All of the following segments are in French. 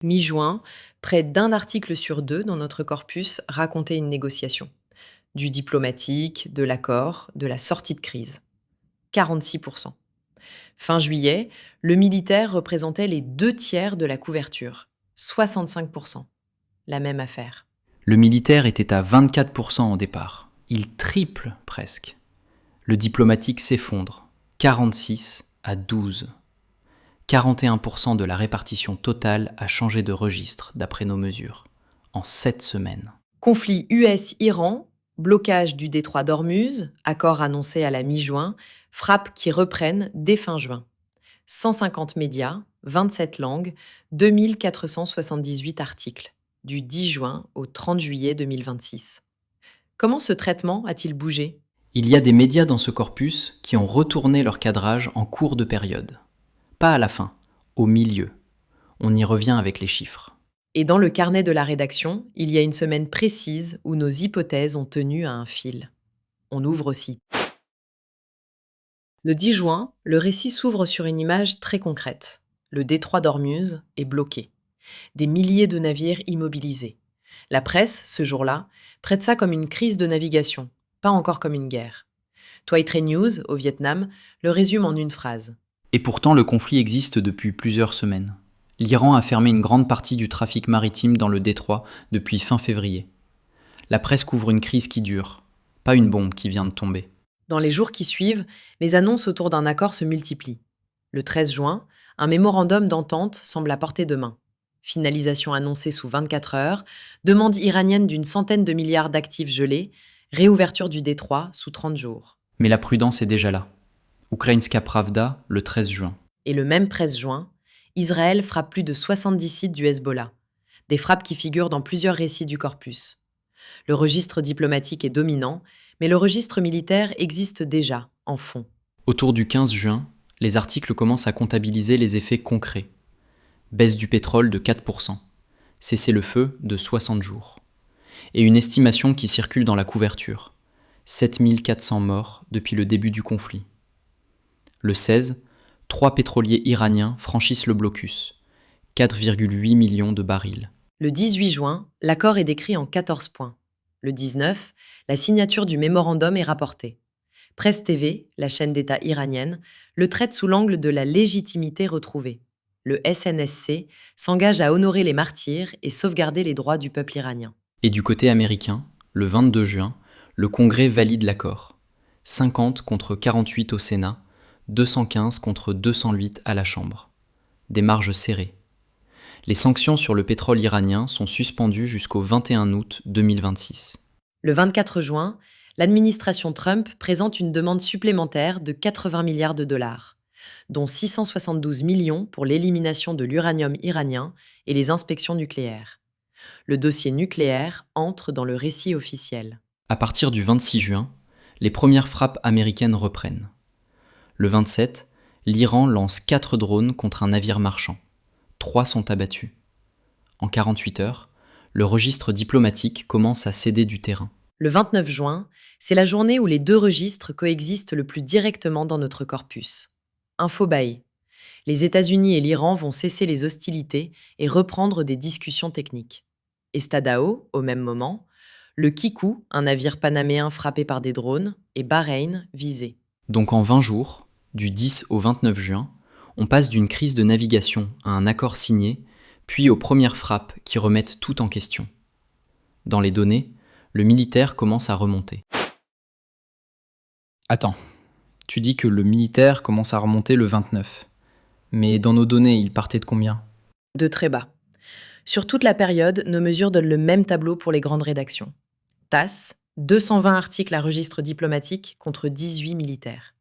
Mi-juin, près d'un article sur deux dans notre corpus racontait une négociation. Du diplomatique, de l'accord, de la sortie de crise. 46%. Fin juillet, le militaire représentait les 2 tiers de la couverture. 65%. La même affaire. Le militaire était à 24% au départ. Il triple presque. Le diplomatique s'effondre. 46 à 12. 41% de la répartition totale a changé de registre d'après nos mesures, en 7 semaines. Conflit US-Iran, blocage du détroit d'Ormuz, accord annoncé à la mi-juin, frappes qui reprennent dès fin juin. 150 médias, 27 langues, 2478 articles, du 10 juin au 30 juillet 2026. Comment ce traitement a-t-il bougé ? Il y a des médias dans ce corpus qui ont retourné leur cadrage en cours de période. Pas à la fin, au milieu. On y revient avec les chiffres. Et dans le carnet de la rédaction, il y a une semaine précise où nos hypothèses ont tenu à un fil. On ouvre aussi. Le 10 juin, le récit s'ouvre sur une image très concrète. Le détroit d'Ormuz est bloqué. Des milliers de navires immobilisés. La presse, ce jour-là, prête ça comme une crise de navigation, pas encore comme une guerre. Toi Trade News, au Vietnam, le résume en une phrase. Et pourtant, le conflit existe depuis plusieurs semaines. L'Iran a fermé une grande partie du trafic maritime dans le détroit depuis fin février. La presse couvre une crise qui dure, pas une bombe qui vient de tomber. Dans les jours qui suivent, les annonces autour d'un accord se multiplient. Le 13 juin, un mémorandum d'entente semble à portée de main. Finalisation annoncée sous 24 heures, demande iranienne d'une centaine de milliards d'actifs gelés, réouverture du détroit sous 30 jours. Mais la prudence est déjà là. Ukrainska Pravda, le 13 juin. Et le même 13 juin, Israël frappe plus de 70 sites du Hezbollah. Des frappes qui figurent dans plusieurs récits du corpus. Le registre diplomatique est dominant, mais le registre militaire existe déjà, en fond. Autour du 15 juin, les articles commencent à comptabiliser les effets concrets. Baisse du pétrole de 4%, cessez-le-feu de 60 jours. Et une estimation qui circule dans la couverture. 7400 morts depuis le début du conflit. Le 16, 3 pétroliers iraniens franchissent le blocus. 4,8 millions de barils. Le 18 juin, l'accord est décrit en 14 points. Le 19, la signature du mémorandum est rapportée. Presse TV, la chaîne d'État iranienne, le traite sous l'angle de la légitimité retrouvée. Le SNSC s'engage à honorer les martyrs et sauvegarder les droits du peuple iranien. Et du côté américain, le 22 juin, le Congrès valide l'accord. 50 contre 48 au Sénat, 215 contre 208 à la Chambre. Des marges serrées. Les sanctions sur le pétrole iranien sont suspendues jusqu'au 21 août 2026. Le 24 juin, l'administration Trump présente une demande supplémentaire de 80 milliards de dollars, dont 672 millions pour l'élimination de l'uranium iranien et les inspections nucléaires. Le dossier nucléaire entre dans le récit officiel. À partir du 26 juin, les premières frappes américaines reprennent. Le 27, l'Iran lance 4 drones contre un navire marchand. 3 sont abattus. En 48 heures, le registre diplomatique commence à céder du terrain. Le 29 juin, c'est la journée où les deux registres coexistent le plus directement dans notre corpus. Infobae. Les États-Unis et l'Iran vont cesser les hostilités et reprendre des discussions techniques. Estadao, au même moment, le Kikou, un navire panaméen frappé par des drones, et Bahreïn, visé. Donc en 20 jours, du 10 au 29 juin, on passe d'une crise de navigation à un accord signé, puis aux premières frappes qui remettent tout en question. Dans les données, le militaire commence à remonter. Attends, tu dis que le militaire commence à remonter le 29. Mais dans nos données, il partait de combien ? De très bas. Sur toute la période, nos mesures donnent le même tableau pour les grandes rédactions. TASS, 220 articles à registre diplomatique contre 18 militaires.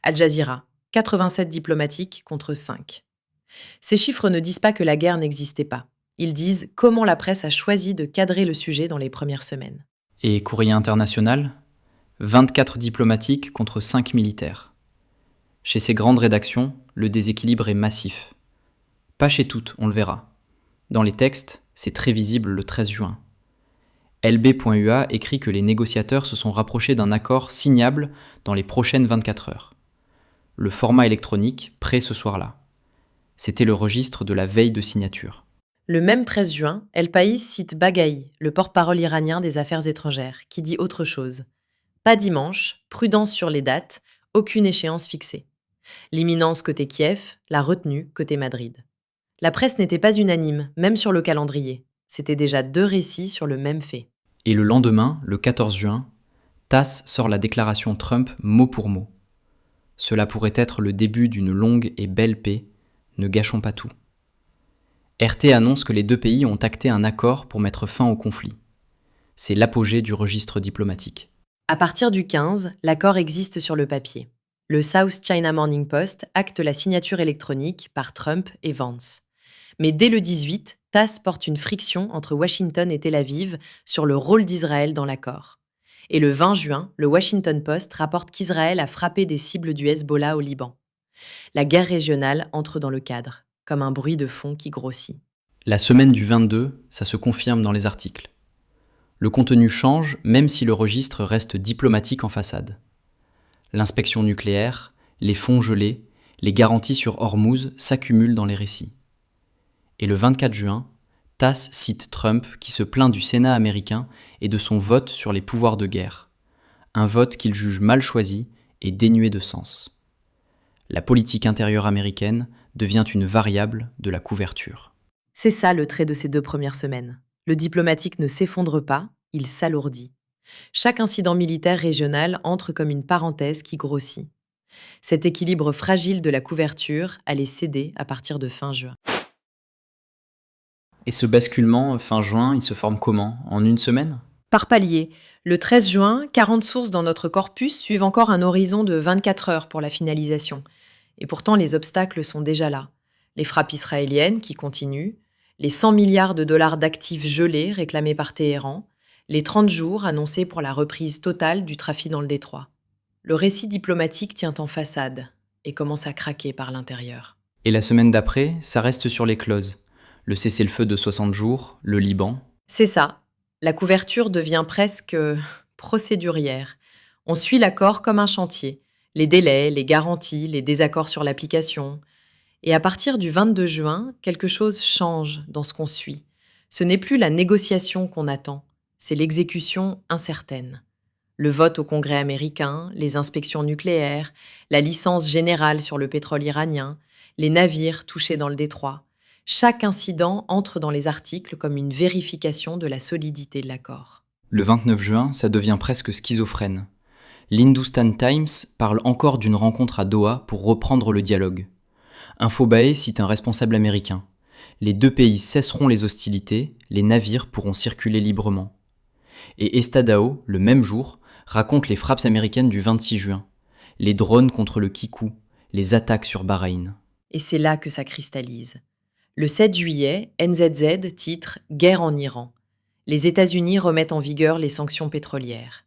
Al Jazeera, 87 diplomatiques contre 5. Ces chiffres ne disent pas que la guerre n'existait pas. Ils disent comment la presse a choisi de cadrer le sujet dans les premières semaines. Et Courrier International ? 24 diplomatiques contre 5 militaires. Chez ces grandes rédactions, le déséquilibre est massif. Pas chez toutes, on le verra. Dans les textes, c'est très visible le 13 juin. LB.UA écrit que les négociateurs se sont rapprochés d'un accord signable dans les prochaines 24 heures. Le format électronique prêt ce soir-là. C'était le registre de la veille de signature. Le même 13 juin, El País cite Baghai, le porte-parole iranien des Affaires étrangères, qui dit autre chose. Pas dimanche, prudence sur les dates, aucune échéance fixée. L'imminence côté Kiev, la retenue côté Madrid. La presse n'était pas unanime, même sur le calendrier. C'était déjà 2 récits sur le même fait. Et le lendemain, le 14 juin, TASS sort la déclaration Trump mot pour mot. Cela pourrait être le début d'une longue et belle paix, ne gâchons pas tout. RT annonce que les deux pays ont acté un accord pour mettre fin au conflit. C'est l'apogée du registre diplomatique. À partir du 15, l'accord existe sur le papier. Le South China Morning Post acte la signature électronique par Trump et Vance. Mais dès le 18, TASS porte une friction entre Washington et Tel Aviv sur le rôle d'Israël dans l'accord. Et le 20 juin, le Washington Post rapporte qu'Israël a frappé des cibles du Hezbollah au Liban. La guerre régionale entre dans le cadre, comme un bruit de fond qui grossit. La semaine du 22, ça se confirme dans les articles. Le contenu change même si le registre reste diplomatique en façade. L'inspection nucléaire, les fonds gelés, les garanties sur Hormuz s'accumulent dans les récits. Et le 24 juin, TASS cite Trump qui se plaint du Sénat américain et de son vote sur les pouvoirs de guerre. Un vote qu'il juge mal choisi et dénué de sens. La politique intérieure américaine devient une variable de la couverture. C'est ça le trait de ces 2 premières semaines. Le diplomatique ne s'effondre pas, il s'alourdit. Chaque incident militaire régional entre comme une parenthèse qui grossit. Cet équilibre fragile de la couverture allait céder à partir de fin juin. Et ce basculement, fin juin, il se forme comment? En une semaine? Par palier, le 13 juin, 40 sources dans notre corpus suivent encore un horizon de 24 heures pour la finalisation. Et pourtant, les obstacles sont déjà là. Les frappes israéliennes qui continuent, les 100 milliards de dollars d'actifs gelés réclamés par Téhéran, les 30 jours annoncés pour la reprise totale du trafic dans le détroit. Le récit diplomatique tient en façade et commence à craquer par l'intérieur. Et la semaine d'après, ça reste sur les clauses. Le cessez-le-feu de 60 jours, le Liban. C'est ça. La couverture devient presque procédurière. On suit l'accord comme un chantier. Les délais, les garanties, les désaccords sur l'application. Et à partir du 22 juin, quelque chose change dans ce qu'on suit. Ce n'est plus la négociation qu'on attend, c'est l'exécution incertaine. Le vote au Congrès américain, les inspections nucléaires, la licence générale sur le pétrole iranien, les navires touchés dans le détroit. Chaque incident entre dans les articles comme une vérification de la solidité de l'accord. Le 29 juin, ça devient presque schizophrène. L'Hindustan Times parle encore d'une rencontre à Doha pour reprendre le dialogue. Infobae cite un responsable américain. Les deux pays cesseront les hostilités, les navires pourront circuler librement. Et Estadao, le même jour, raconte les frappes américaines du 26 juin, les drones contre le Kikou, les attaques sur Bahreïn. Et c'est là que ça cristallise. Le 7 juillet, NZZ titre « Guerre en Iran ». Les États-Unis remettent en vigueur les sanctions pétrolières.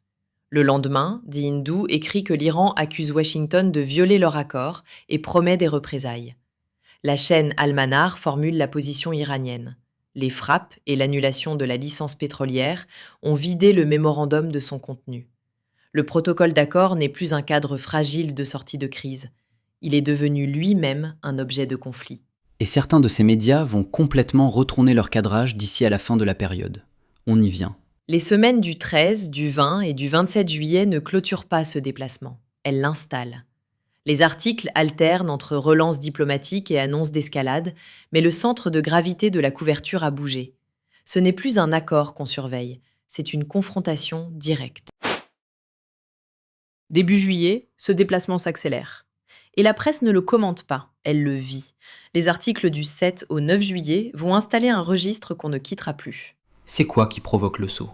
Le lendemain, The Hindu écrit que l'Iran accuse Washington de violer leur accord et promet des représailles. La chaîne Al-Manar formule la position iranienne. Les frappes et l'annulation de la licence pétrolière ont vidé le mémorandum de son contenu. Le protocole d'accord n'est plus un cadre fragile de sortie de crise. Il est devenu lui-même un objet de conflit. Et certains de ces médias vont complètement retourner leur cadrage d'ici à la fin de la période. On y vient. Les semaines du 13, du 20 et du 27 juillet ne clôturent pas ce déplacement. Elles l'installent. Les articles alternent entre relance diplomatique et annonce d'escalade, mais le centre de gravité de la couverture a bougé. Ce n'est plus un accord qu'on surveille, c'est une confrontation directe. Début juillet, ce déplacement s'accélère. Et la presse ne le commente pas, elle le vit. Les articles du 7 au 9 juillet vont installer un registre qu'on ne quittera plus. C'est quoi qui provoque le saut?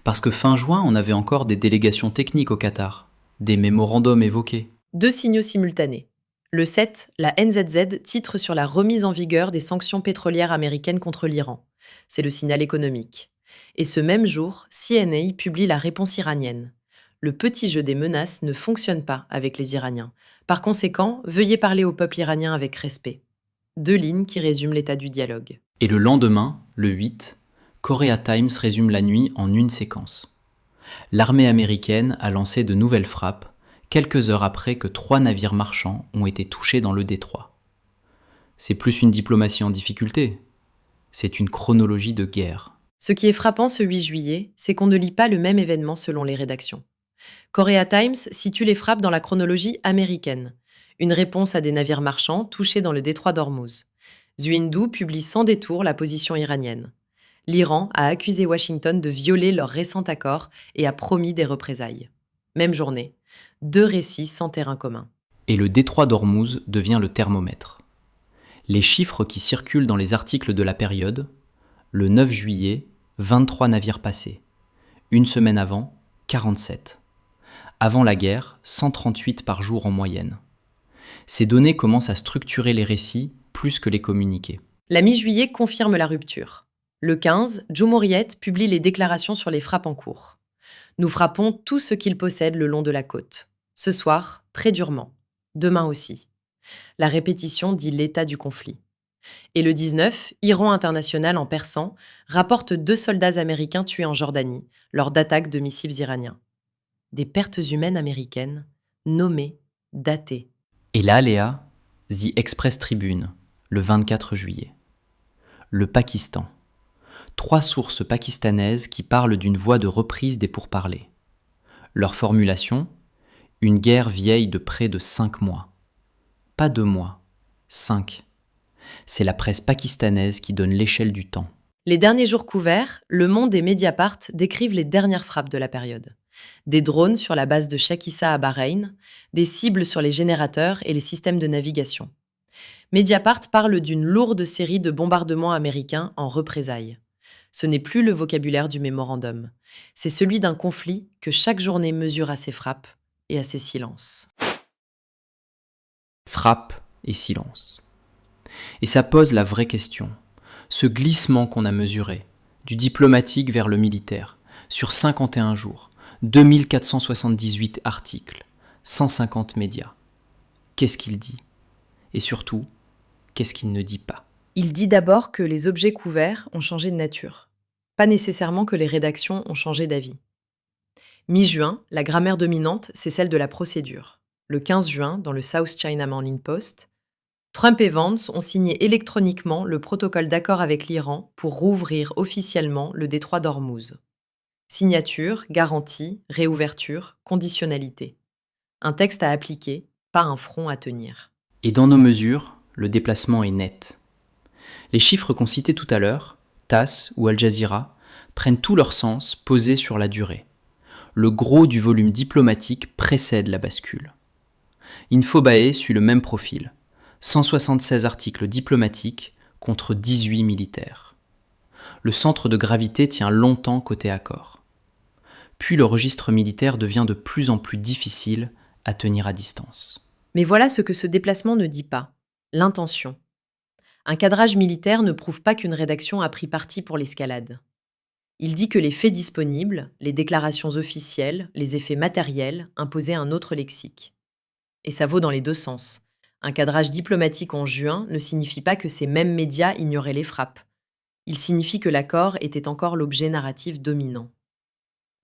Parce que fin juin, on avait encore des délégations techniques au Qatar, des mémorandums évoqués. 2 signaux simultanés. Le 7, la NZZ titre sur la remise en vigueur des sanctions pétrolières américaines contre l'Iran. C'est le signal économique. Et ce même jour, CNA publie la réponse iranienne. Le petit jeu des menaces ne fonctionne pas avec les Iraniens. Par conséquent, veuillez parler au peuple iranien avec respect. 2 lignes qui résument l'état du dialogue. Et le lendemain, le 8, Korea Times résume la nuit en une séquence. L'armée américaine a lancé de nouvelles frappes, quelques heures après que 3 navires marchands ont été touchés dans le détroit. C'est plus une diplomatie en difficulté. C'est une chronologie de guerre. Ce qui est frappant ce 8 juillet, c'est qu'on ne lit pas le même événement selon les rédactions. Korea Times situe les frappes dans la chronologie américaine, une réponse à des navires marchands touchés dans le détroit d'Ormuz. Zuindu publie sans détour la position iranienne. L'Iran a accusé Washington de violer leur récent accord et a promis des représailles. Même journée, 2 récits sans terrain commun. Et le détroit d'Ormuz devient le thermomètre. Les chiffres qui circulent dans les articles de la période, le 9 juillet, 23 navires passés. Une semaine avant, 47. Avant la guerre, 138 par jour en moyenne. Ces données commencent à structurer les récits plus que les communiqués. La mi-juillet confirme la rupture. Le 15, Jumhuriyet publie les déclarations sur les frappes en cours. Nous frappons tout ce qu'ils possèdent le long de la côte. Ce soir, très durement. Demain aussi. La répétition dit l'état du conflit. Et le 19, Iran International en persan rapporte 2 soldats américains tués en Jordanie lors d'attaques de missiles iraniens. Des pertes humaines américaines, nommées, datées. Et là, Léa, The Express Tribune, le 24 juillet. Le Pakistan. 3 sources pakistanaises qui parlent d'une voie de reprise des pourparlers. Leur formulation, une guerre vieille de près de 5 mois. Pas 2 mois, 5. C'est la presse pakistanaise qui donne l'échelle du temps. Les derniers jours couverts, Le Monde et Mediapart décrivent les dernières frappes de la période. Des drones sur la base de Sheikh Issa à Bahreïn, des cibles sur les générateurs et les systèmes de navigation. Mediapart parle d'une lourde série de bombardements américains en représailles. Ce n'est plus le vocabulaire du mémorandum. C'est celui d'un conflit que chaque journée mesure à ses frappes et à ses silences. Frappe et silence. Et ça pose la vraie question. Ce glissement qu'on a mesuré, du diplomatique vers le militaire, sur 51 jours, 2478 articles, 150 médias. Qu'est-ce qu'il dit? Et surtout, qu'est-ce qu'il ne dit pas? Il dit d'abord que les objets couverts ont changé de nature. Pas nécessairement que les rédactions ont changé d'avis. Mi-juin, la grammaire dominante, c'est celle de la procédure. Le 15 juin, dans le South China Morning Post, Trump et Vance ont signé électroniquement le protocole d'accord avec l'Iran pour rouvrir officiellement le détroit d'Ormuz. Signature, garantie, réouverture, conditionnalité. Un texte à appliquer, pas un front à tenir. Et dans nos mesures, le déplacement est net. Les chiffres qu'on citait tout à l'heure, TASS ou Al Jazeera, prennent tout leur sens posé sur la durée. Le gros du volume diplomatique précède la bascule. Infobae suit le même profil. 176 articles diplomatiques contre 18 militaires. Le centre de gravité tient longtemps côté accord. Puis le registre militaire devient de plus en plus difficile à tenir à distance. Mais voilà ce que ce déplacement ne dit pas. L'intention. Un cadrage militaire ne prouve pas qu'une rédaction a pris parti pour l'escalade. Il dit que les faits disponibles, les déclarations officielles, les effets matériels imposaient un autre lexique. Et ça vaut dans les 2 sens. Un cadrage diplomatique en juin ne signifie pas que ces mêmes médias ignoraient les frappes. Il signifie que l'accord était encore l'objet narratif dominant.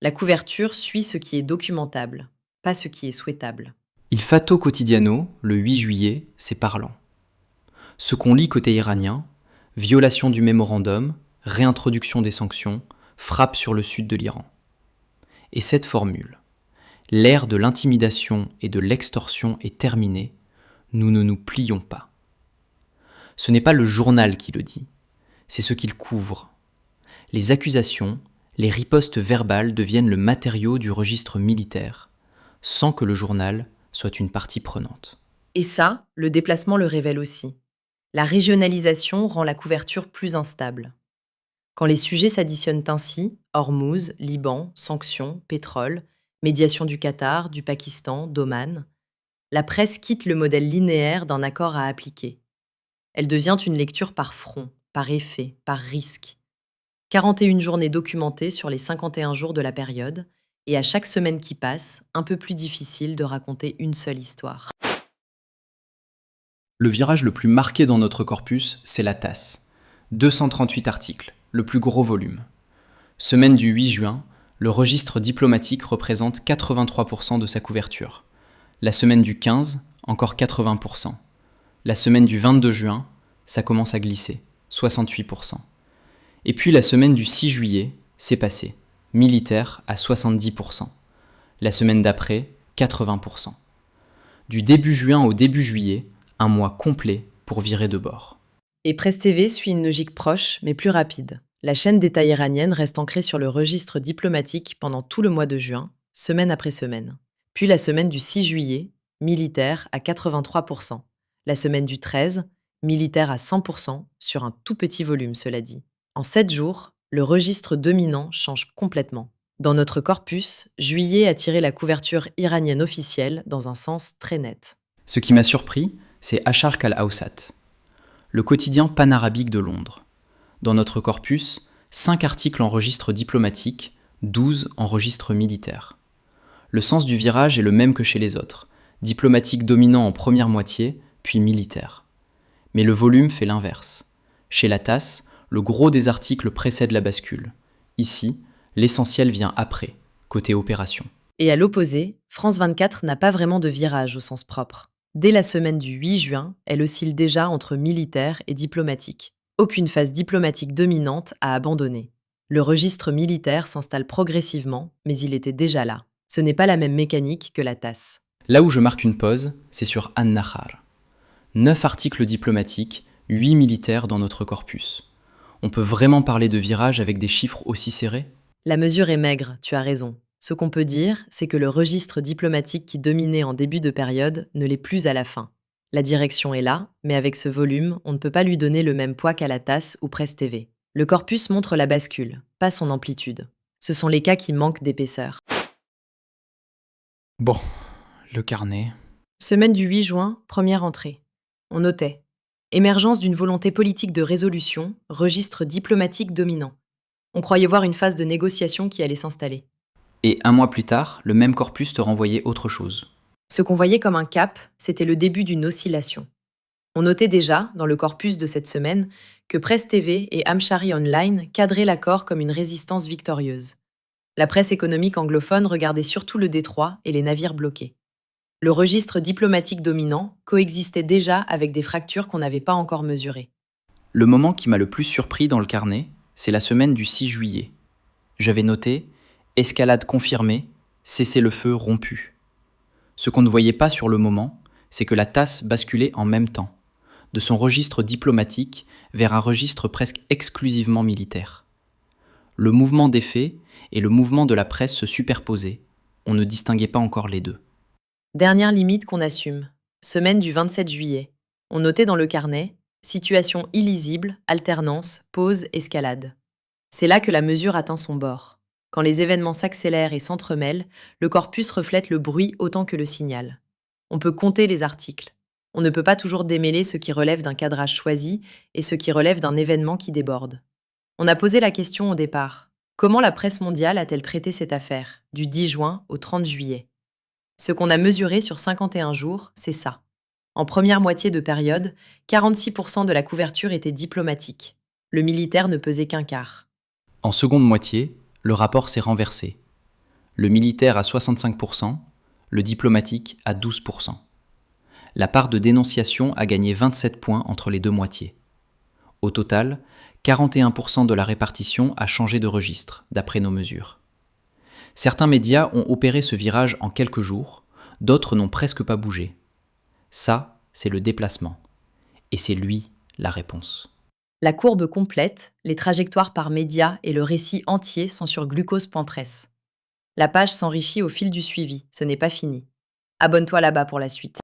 La couverture suit ce qui est documentable, pas ce qui est souhaitable. Il Fatto Quotidiano, le 8 juillet, c'est parlant. Ce qu'on lit côté iranien, violation du mémorandum, réintroduction des sanctions, frappe sur le sud de l'Iran. Et cette formule, l'ère de l'intimidation et de l'extorsion est terminée, nous ne nous plions pas. Ce n'est pas le journal qui le dit, c'est ce qu'il couvre. Les accusations, les ripostes verbales deviennent le matériau du registre militaire, sans que le journal soit une partie prenante. Et ça, le déplacement le révèle aussi. La régionalisation rend la couverture plus instable. Quand les sujets s'additionnent ainsi, Hormuz, Liban, sanctions, pétrole, médiation du Qatar, du Pakistan, d'Oman, la presse quitte le modèle linéaire d'un accord à appliquer. Elle devient une lecture par front, par effet, par risque. 41 journées documentées sur les 51 jours de la période, et à chaque semaine qui passe, un peu plus difficile de raconter une seule histoire. Le virage le plus marqué dans notre corpus, c'est la TASS. 238 articles, le plus gros volume. Semaine du 8 juin, le registre diplomatique représente 83% de sa couverture. La semaine du 15, encore 80%. La semaine du 22 juin, ça commence à glisser, 68%. Et puis la semaine du 6 juillet, c'est passé. Militaire à 70%. La semaine d'après, 80%. Du début juin au début juillet, un mois complet pour virer de bord. Et Presse TV suit une logique proche, mais plus rapide. La chaîne d'État iranienne reste ancrée sur le registre diplomatique pendant tout le mois de juin, semaine après semaine. Puis la semaine du 6 juillet, militaire à 83%. La semaine du 13, militaire à 100%, sur un tout petit volume, cela dit. En 7 jours, le registre dominant change complètement. Dans notre corpus, juillet a tiré la couverture iranienne officielle dans un sens très net. Ce qui m'a surpris, c'est Asharq al-Awsat, le quotidien panarabique de Londres. Dans notre corpus, 5 articles en registre diplomatique, 12 en registre militaire. Le sens du virage est le même que chez les autres, diplomatique dominant en première moitié, puis militaire. Mais le volume fait l'inverse. Chez la TASS, le gros des articles précède la bascule. Ici, l'essentiel vient après, côté opération. Et à l'opposé, France 24 n'a pas vraiment de virage au sens propre. Dès la semaine du 8 juin, elle oscille déjà entre militaire et diplomatique. Aucune phase diplomatique dominante à abandonner. Le registre militaire s'installe progressivement, mais il était déjà là. Ce n'est pas la même mécanique que la TASS. Là où je marque une pause, c'est sur An-Nahar. 9 articles diplomatiques, 8 militaires dans notre corpus. On peut vraiment parler de virage avec des chiffres aussi serrés ? La mesure est maigre, tu as raison. Ce qu'on peut dire, c'est que le registre diplomatique qui dominait en début de période ne l'est plus à la fin. La direction est là, mais avec ce volume, on ne peut pas lui donner le même poids qu'à la TASS ou Presse TV. Le corpus montre la bascule, pas son amplitude. Ce sont les cas qui manquent d'épaisseur. Bon, le carnet. Semaine du 8 juin, première entrée. On notait émergence d'une volonté politique de résolution, registre diplomatique dominant. On croyait voir une phase de négociation qui allait s'installer. Et un mois plus tard, le même corpus te renvoyait autre chose. Ce qu'on voyait comme un cap, c'était le début d'une oscillation. On notait déjà, dans le corpus de cette semaine, que Presse TV et Amshari Online cadraient l'accord comme une résistance victorieuse. La presse économique anglophone regardait surtout le détroit et les navires bloqués. Le registre diplomatique dominant coexistait déjà avec des fractures qu'on n'avait pas encore mesurées. Le moment qui m'a le plus surpris dans le carnet, c'est la semaine du 6 juillet. J'avais noté « Escalade confirmée, cessez-le-feu rompu ». Ce qu'on ne voyait pas sur le moment, c'est que la TASS basculait en même temps, de son registre diplomatique vers un registre presque exclusivement militaire. Le mouvement des faits et le mouvement de la presse se superposaient, on ne distinguait pas encore les deux. Dernière limite qu'on assume. Semaine du 27 juillet. On notait dans le carnet « Situation illisible, alternance, pause, escalade ». C'est là que la mesure atteint son bord. Quand les événements s'accélèrent et s'entremêlent, le corpus reflète le bruit autant que le signal. On peut compter les articles. On ne peut pas toujours démêler ce qui relève d'un cadrage choisi et ce qui relève d'un événement qui déborde. On a posé la question au départ. Comment la presse mondiale a-t-elle traité cette affaire, du 10 juin au 30 juillet ? Ce qu'on a mesuré sur 51 jours, c'est ça. En première moitié de période, 46% de la couverture était diplomatique. Le militaire ne pesait qu'un quart. En seconde moitié, le rapport s'est renversé. Le militaire à 65%, le diplomatique à 12%. La part de dénonciation a gagné 27 points entre les deux moitiés. Au total, 41% de la répartition a changé de registre, d'après nos mesures. Certains médias ont opéré ce virage en quelques jours, d'autres n'ont presque pas bougé. Ça, c'est le déplacement. Et c'est lui la réponse. La courbe complète, les trajectoires par médias et le récit entier sont sur glucose.press. La page s'enrichit au fil du suivi, ce n'est pas fini. Abonne-toi là-bas pour la suite.